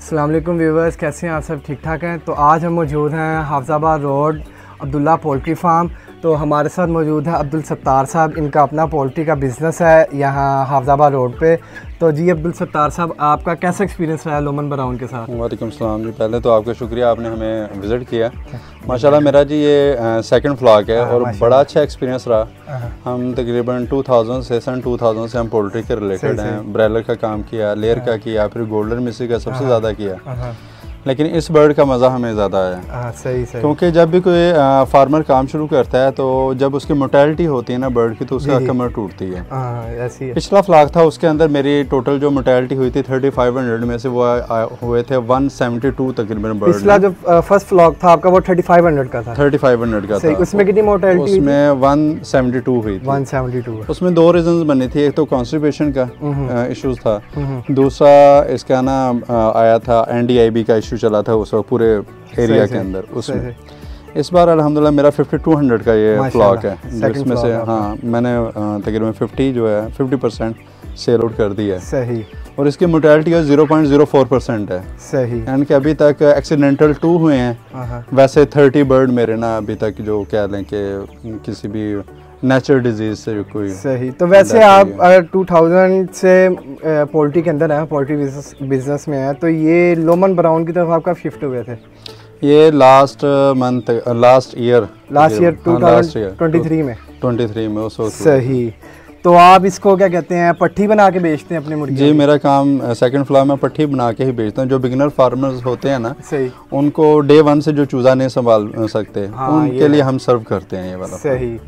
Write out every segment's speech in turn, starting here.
अस्सलाम वालेकुम व्यूवर्स, कैसे हैं आप सब? ठीक ठाक हैं। तो आज हम मौजूद हैं Hafizabad road Abdullah poultry farm. तो हमारे साथ मौजूद है अब्दुल सत्तार साहब। इनका अपना पोल्ट्री का बिज़नेस है यहाँ हाफिजाबाद रोड पे। तो जी अब्दुल सत्तार साहब, आपका कैसा एक्सपीरियंस रहा है लोमन ब्राउन के साथ? वालेकुम सलाम जी। पहले तो आपका शुक्रिया, आपने हमें विज़िट किया। माशाल्लाह मेरा जी ये सेकंड फ्लॉक है और बड़ा अच्छा एक्सपीरियंस रहा। हम तकरीबन 2000 से सन 2000 से हम पोल्ट्री के रिलेटेड हैं। ब्रॉयलर का काम किया, लेयर का किया, फिर गोल्डन मिसी का सबसे ज़्यादा किया, लेकिन इस बर्ड का मज़ा हमें ज़्यादा आया। सही। क्योंकि जब भी कोई फार्मर काम शुरू करता है तो जब उसकी मोर्टेलिटी होती है ना बर्ड की, तो उसका कमर टूटती है। ऐसी है। पिछला फ्लॉक था, उसके अंदर मेरी टोटल जो मोर्टेलिटी हुई थी 3500 में से वो हुए थे 172 तकरीबन बर्ड। पिछला जो फर्स्ट फ्लॉक था आपका वो 3500 का था। 3500 का था। उसमें कितनी मोर्टेलिटी? उसमें 172 हुई थी। 172। उसमें दो रीजंस बनी थी। एक तो कॉन्स्टिपेशन का इश्यूज था, दूसरा इसका ना आया था NDIB का इशू चला था उस वक्त पूरे एरिया के अंदर। उसमें इस बार अल्हम्दुलिल्लाह मेरा 5200 का ये फ्लॉक है, जिसमें से मैंने तकरीबन 50% सेल आउट कर दिया है। सही। और इसकी मोर्टेलिटी 0.04% है। सही। यानी कि अभी तक एक्सीडेंटल 2 हुए हैं। वैसे 30 बर्ड मेरे ना अभी तक जो कह लें कि किसी भी नेचुरल डिजीज से कोई। सही। तो वैसे आप अगर 2000 से पोल्ट्री के अंदर हैं, पोल्ट्री बिजनेस में है, तो ये लोमन ब्राउन की तरफ आपका शिफ्ट हुए थे? ये लास्ट ईयर 2023 में। 23 में उस वक्त। सही। तो आप इसको क्या कहते हैं, पट्टी बना के बेचते हैं अपने मुर्गी? जी, मेरा काम सेकंड फ्लोर में पट्टी बना के ही बेचता हूँ। जो बिगिनर फार्मर्स होते हैं ना, सही, उनको डे 1 से जो चूज़ा नहीं संभाल सकते, उनके लिए हम सर्व करते हैं ये वाला। सही।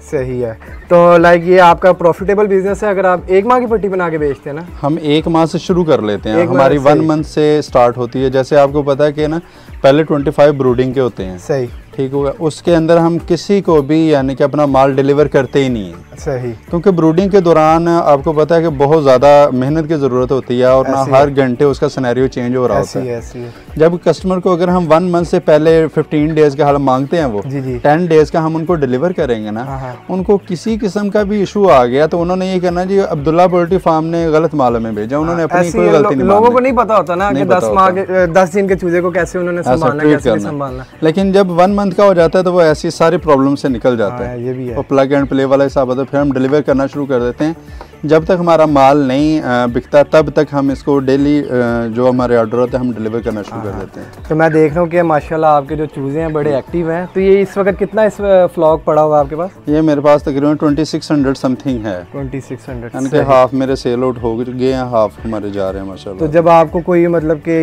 सही है। तो लाइक ये आपका प्रॉफिटेबल बिजनेस है अगर आप 1 माह की पट्टी बना के बेचते हैं ना? हम 1 माह से शुरू कर लेते हैं। हमारी 1 मंथ से स्टार्ट होती है। जैसे आपको पता है कि ना पहले 25 ब्रूडिंग के होते हैं। सही। ठीक होगा। उसके अंदर हम किसी को भी यानी कि अपना माल डिलीवर करते ही नहीं है। सही। क्योंकि ब्रूडिंग के दौरान आपको पता है कि बहुत ज़्यादा मेहनत की ज़रूरत होती है और ना हर घंटे उसका सिनेरियो चेंज हो रहा होता है। जब कस्टमर को अगर हम 1 मंथ से पहले 15 डेज़ का हाल मांगते हैं, वो 10 डेज़ का हम उनको डिलीवर करेंगे ना, उनको किसी किस्म का भी इशू आ गया तो उन्होंने ये कहना जी अब्दुल्ला पोल्ट्री फार्म ने गलत माल में भेजा। उन्होंने अपनी कोई गलती नहीं। लोगों को नहीं पता होता ना कि 10 दिन के चूजे को कैसे उन्होंने संभालना। लेकिन जब 1 मंथ का हो जाता है तो वो ऐसी सारी प्रॉब्लम से निकल जाता है। ये भी है। वो प्लग एंड प्ले वाला हिसाब होता है। फिर हम डिलीवर करना शुरू कर देते हैं। जब तक हमारा माल नहीं बिकता तब तक हम इसको डेली जो हमारे ऑर्डर होते हैं हम डिलीवर करना शुरू कर देते हैं। तो मैं देख रहा हूँ कि माशाल्लाह आपके जो चूज़े हैं बड़े एक्टिव हैं। तो ये इस वक्त कितना इस फ्लॉक पड़ा हुआ आपके पास? ये मेरे पास तकरीबन 2600 समथिंग है। 2600 यानी कि हाफ मेरे सेल आउट हो गए हैं, हाफ हमारे जा रहे हैं माशाल्लाह। तो जब आपको कोई मतलब कि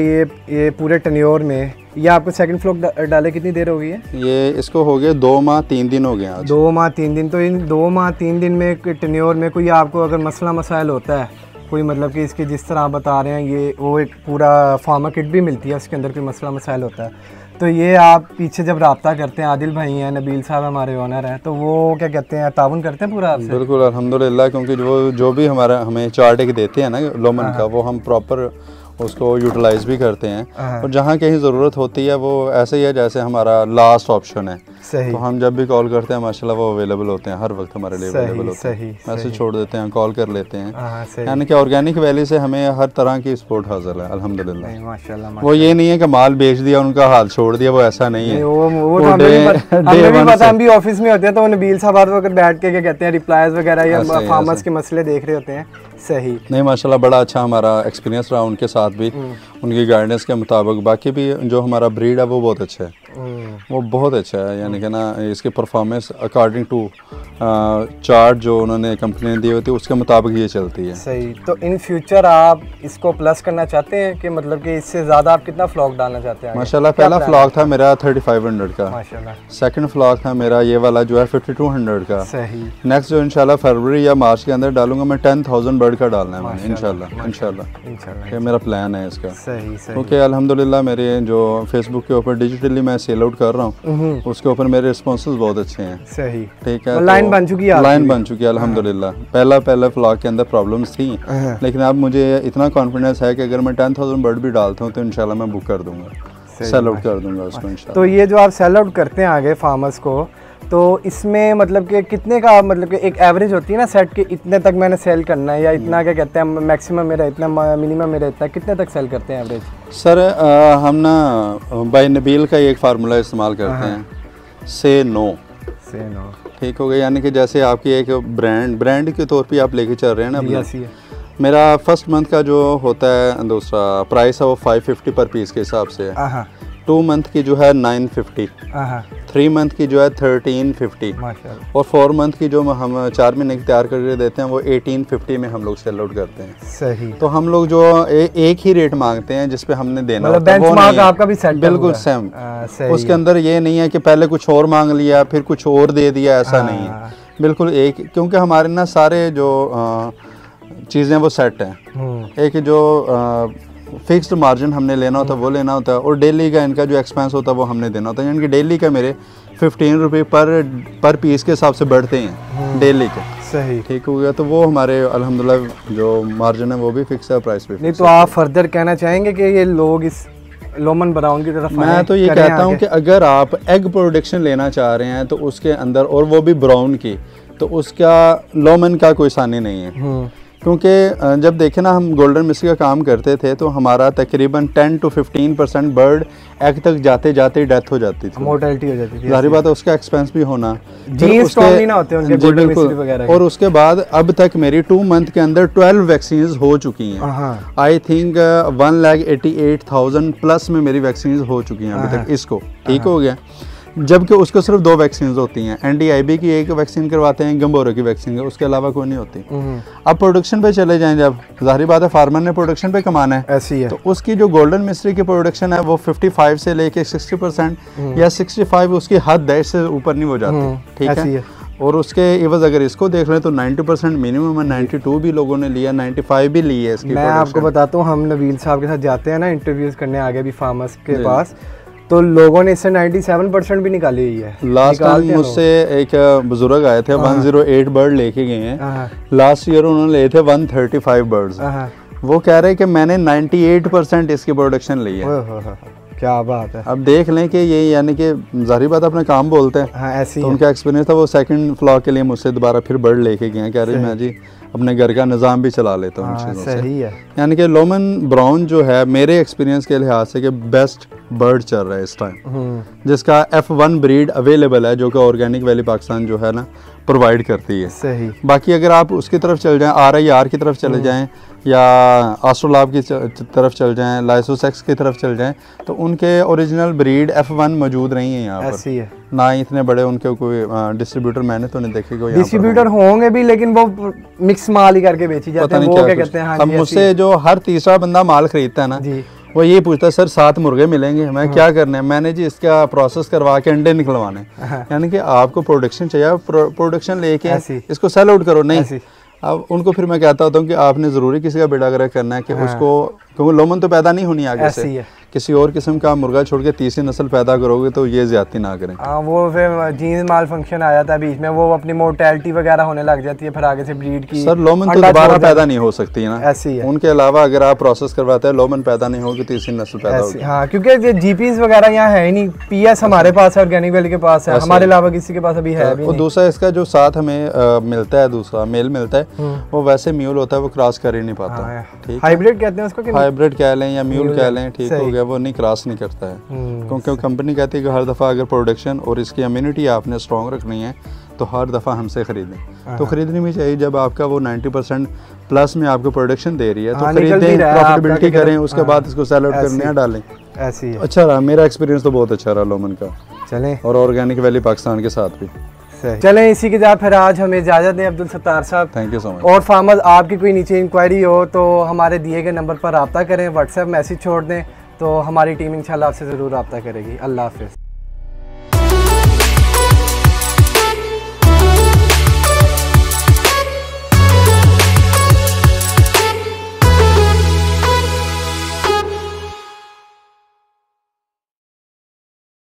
ये पूरे टेन्योर में ये आपको सेकंड फ्लॉक डाले कितनी देर हो गई है? ये इसको हो गए 2 माह 3 दिन हो गए आज। 2 माह 3 दिन। तो इन 2 माह 3 दिन में टेन्योर में कोई आपको अगर मसला मसाइल होता है, कोई मतलब कि इसके जिस तरह आप बता रहे हैं ये वो एक पूरा फार्मा किट भी मिलती है, उसके अंदर कोई मसला मसाइल होता है, तो ये आप पीछे जब रब्ता करते हैं, आदिल भाई हैं, नबील साहब हमारे ओनर हैं, तो वो क्या कहते हैं ताउन करते हैं पूरा आपसे? बिल्कुल अल्हम्दुलिल्लाह। क्योंकि जो भी हमें चार्ट एक देते हैं ना लोमन का, वो हम प्रॉपर उसको यूटिलाइज भी करते हैं। और जहाँ कहीं ज़रूरत होती है वो ऐसे ही है जैसे हमारा लास्ट ऑप्शन है। सही। तो हम जब भी कॉल करते हैं माशाल्लाह वो अवेलेबल होते हैं, हर वक्त हमारे लिए अवेलेबल होते हैं। मैसेज छोड़ देते हैं, कॉल कर लेते हैं। यानी कि ऑर्गेनिक वैली से हमें हर तरह की सपोर्ट हासिल है अल्हम्दुलिल्लाह। माशाल्लाह। वो ये नहीं है कि माल बेच दिया उनका हाल छोड़ दिया, वो ऐसा नहीं है। हम भी ऑफिस में होते हैं तो नबील साहब अगर बैठ के क्या कहते हैं रिप्लाईज वगैरह या फार्मर्स के मसले देख रहे होते हैं। सही। नहीं माशाल्लाह बड़ा अच्छा हमारा एक्सपीरियंस रहा उनके साथ भी, उनकी गाइडेंस के मुताबिक। बाकी भी जो हमारा ब्रीड है वो बहुत अच्छा है, वो बहुत अच्छा है। यानी कि ना इसकी परफॉर्मेंस अकॉर्डिंग टू चार्ट जो उन्होंने कंपनी ने दी होती है उसके मुताबिक ये चलती है। सही। तो इन फ्यूचर आप इसको प्लस करना चाहते हैं कि मतलब कि इससे ज़्यादा आप कितना फ्लॉक डालना चाहते हैं? माशाल्लाह पहला फ्लॉक था मेरा 3500 का। माशाल्लाह। सेकंड फ्लॉक था मेरा ये वाला जो है 5200 का। सही। नेक्स्ट जो इंशाल्लाह फरवरी या मार्च के अंदर डालूंगा मैं 10,000 बर्ड का डालना है मैंने इंशाल्लाह। ये मेरा प्लान है इसका। सही। क्योंकि अल्हम्दुलिल्लाह मेरे जो फेसबुक के ऊपर डिजिटली मैं सेल आउट कर रहा हूँ, उसके ऊपर मेरे रिस्पॉन्सेज बहुत अच्छे हैं। सही। ठीक है। लाइन बन चुकी है, लाइन बन चुकी है अल्हम्दुलिल्लाह। पहला फ्लॉक के अंदर प्रॉब्लम्स थी, लेकिन अब मुझे इतना कॉन्फिडेंस है कि अगर मैं 10,000 बर्ड भी डालता हूँ तो इंशाल्लाह मैं बुक कर दूंगा, सेल आउट कर दूंगा उसको इंशाल्लाह। तो ये जो आप सेल आउट करते हैं आगे फार्मर्स को, तो इसमें मतलब कि कितने का, मतलब कि एक एवरेज होती है ना सेट के, इतने तक मैंने सेल करना है या इतना क्या कहते हैं मैक्सिमम मेरा इतना, मिनिमम मेरा इतना, कितने तक सेल करते हैं एवरेज? सर हम ना बाय नबील का एक फार्मूला इस्तेमाल करते हैं, से नो। ठीक हो गया, यानी कि जैसे आपकी एक ब्रांड के तौर पे आप लेके चल रहे हैं ना, मेरा फर्स्ट मंथ का जो होता है दूसरा प्राइस है वो 550 पर पीस के हिसाब से है। 2 मंथ की जो है 950, 3 मंथ की जो है 1350 और 4 मंथ की जो हम 4 महीने की तैयार करके देते हैं वो 1850 में हम लोग सेल आउट करते हैं। सही। तो हम लोग जो एक ही रेट मांगते हैं जिसपे हमने देना मतलब बेंचमार्क आपका भी सेट बिल्कुल सेम। उसके अंदर ये नहीं है कि पहले कुछ और मांग लिया फिर कुछ और दे दिया, ऐसा नहीं है, बिल्कुल एक। क्योंकि हमारे ना सारे जो चीज़ें वो सेट हैं। एक जो फिक्स्ड मार्जिन हमने लेना होता है वो लेना होता है, और डेली का इनका जो एक्सपेंस होता है वो हमने देना होता है। यानी कि डेली का मेरे 15 रुपये पर पीस के हिसाब से बढ़ते हैं डेली के। सही। ठीक हो गया, तो वो हमारे अल्हम्दुलिल्लाह जो मार्जिन है वो भी फिक्स है, प्राइस भी। नहीं तो आप फर्दर कहना चाहेंगे कि ये लोग इस लोमन ब्राउन की तरफ? मैं तो ये कहता हूँ कि अगर आप एग प्रोडक्शन लेना चाह रहे हैं तो उसके अंदर, और वो भी ब्राउन की, तो उसका लोमन का कोई सानी नहीं है। क्योंकि जब देखें ना हम गोल्डन मिस्ट्री का काम करते थे तो हमारा तकरीबन 10 to 15% बर्ड एग तक जाते जाते डेथ हो जाती थी, मोर्टेलिटी हो जाती थी। जाहिर बात है उसका एक्सपेंस भी होना, जीन स्ट्रॉन्ग नहीं ना होते उनके गोल्डन मिस्ट्री वगैरह। और उसके बाद अब तक मेरी 2 मंथ के अंदर 12 वैक्सीन हो चुकी हैं। आई थिंक 1,88,000 प्लस में मेरी वैक्सीन हो चुकी हैं अभी तक इसको। ठीक हो गया, जबकि उसको सिर्फ 2 वैक्सीन होती हैं, NDIB की एक वैक्सीन करवाते हैं, गंबोरो की वैक्सीन है, उसके अलावा कोई नहीं होती। अब प्रोडक्शन पे चले जाएं, जब जाहिर बात है फार्मर ने प्रोडक्शन पे कमाना है, ऐसी है, तो उसकी जो गोल्डन मिस्ट्री की प्रोडक्शन है वो 55 से लेके 60% या 65 उसकी हद है, इससे ऊपर नहीं हो जाती। ठीक है, और उसके एवज अगर इसको देख लें तो 90% मिनिमम है, 92 भी लोगों ने लिया, 95 भी ली है इसकी। मैं आपको बताता हूँ, हम नबील साहब के साथ जाते हैं ना इंटरव्यूज करने आगे भी फार्मर्स के पास, तो लोगों ने इससे 97% भी निकाली हुई है। लास्ट टाइम मुझसे एक बुजुर्ग आए थे, 108 बर्ड लेके गए हैं। लास्ट ईयर उन्होंने लिए थे 135 बर्ड्स। वो कह रहे हैं कि मैंने 98% इसकी प्रोडक्शन ली है। क्या बात है। अब देख लें कि ये, यानी कि जाहिर बात अपना काम बोलते हैं। हाँ, ऐसी तो उनका एक्सपीरियंस था, वो सेकंड फ्लॉक के लिए मुझसे दोबारा फिर बर्ड लेके गए हैं। कह रहे मैं जी अपने घर का निज़ाम भी चला लेता हूँ इन चीज़ों से। सही है। यानी कि लोमन ब्राउन जो है मेरे एक्सपीरियंस के लिहाज से कि बेस्ट बर्ड चल रहा है इस टाइम, जिसका F1 ब्रीड अवेलेबल है, जो कि ऑर्गेनिक वैली पाकिस्तान जो है ना प्रोवाइड करती है। सही। बाकी अगर आप उसकी तरफ चल जाएं, RIR की तरफ चले जाएं या एस्ट्रोलैब की तरफ चल जाएं, लाइसोसेक्स की तरफ चल जाएं, तो उनके ओरिजिनल ब्रीड F1 मौजूद नहीं है यहाँ पर। ऐसी है ना ही इतने बड़े उनके कोई डिस्ट्रीब्यूटर मैंने तो नहीं देखे कोई। डिस्ट्रीब्यूटर होंगे भी, लेकिन वो मिक्स माल ही करके बेची जाते हैं। वो क्या कहते हैं, अब मुझसे जो हर तीसरा बंदा माल खरीदता है ना, वो ये पूछता है सर 7 मुर्गे मिलेंगे, मैं क्या करना है? मैंने जी इसका प्रोसेस करवा के अंडे निकलवाने। यानी कि आपको प्रोडक्शन चाहिए, प्रोडक्शन लेके इसको सेल आउट करो। नहीं, अब उनको फिर मैं कहता होता हूँ कि आपने ज़रूरी किसी का बेड़ा गर्क करना है कि उसको, क्योंकि लोमन तो पैदा नहीं होनी आगे से, किसी और किस्म का मुर्गा छोड़ के तीसरी नस्ल पैदा करोगे तो ये ज्यादती ना करें। वो फिर जीन माल फंक्शन आ जाता है बीच में, वो अपनी मोर्टेलिटी वगैरह होने लग जाती है, फिर आगे से ब्रीड की। सर लोमन तो दोबारा पैदा नहीं हो सकती है ना, ऐसी है। उनके अलावा अगर आप प्रोसेस करवाते हैं लोमन पैदा नहीं होगी, तीसरी नस्ल पैदा होगी। हाँ, क्योंकि जीपीज वगैरह यहाँ है ही नहीं। PS हमारे पास है, ऑर्गेनिक वैली के पास है, हमारे अलावा किसी के पास अभी है भी नहीं। दूसरा इसका जो साथ हमें मिलता है, दूसरा मेल मिलता है, वो वैसे म्यूल होता है, वो क्रॉस कर ही नहीं पाता। हाइब्रिड कहते हैं उसको, हाइब्रिड कह लें या म्यूल कह लें, ठीक हो गया, वो नहीं क्रॉस नहीं करता है। क्योंकि कंपनी कहती है कि हर दफ़ा अगर प्रोडक्शन और इसकी इम्यूनिटी आपने स्ट्रॉन्ग रखनी है तो हर दफ़ा हमसे ख़रीदें। तो ख़रीदनी भी चाहिए, जब आपका वो 90% प्लस में आपको प्रोडक्शन दे रही है तो खरीदें, प्रॉफिटेबिलिटी करें, उसके बाद इसको सेल आउट करने डालें। ऐसी है। अच्छा रहा, मेरा एक्सपीरियंस तो बहुत अच्छा रहा लोमन का। चलें, और ऑर्गेनिक वैली पाकिस्तान के साथ भी। चलें, इसी के साथ फिर आज हमें इजाज़त दें अब्दुल सत्तार साहब। Thank you so much. और फार्मर्स आपकी कोई नीचे इंक्वायरी हो तो हमारे दिए गए नंबर पर रब्ता करें, व्हाट्सएप मैसेज छोड़ दें, तो हमारी टीम इंशाल्लाह आपसे ज़रूर रब्ता करेगी। अल्लाह हाफ़िज़।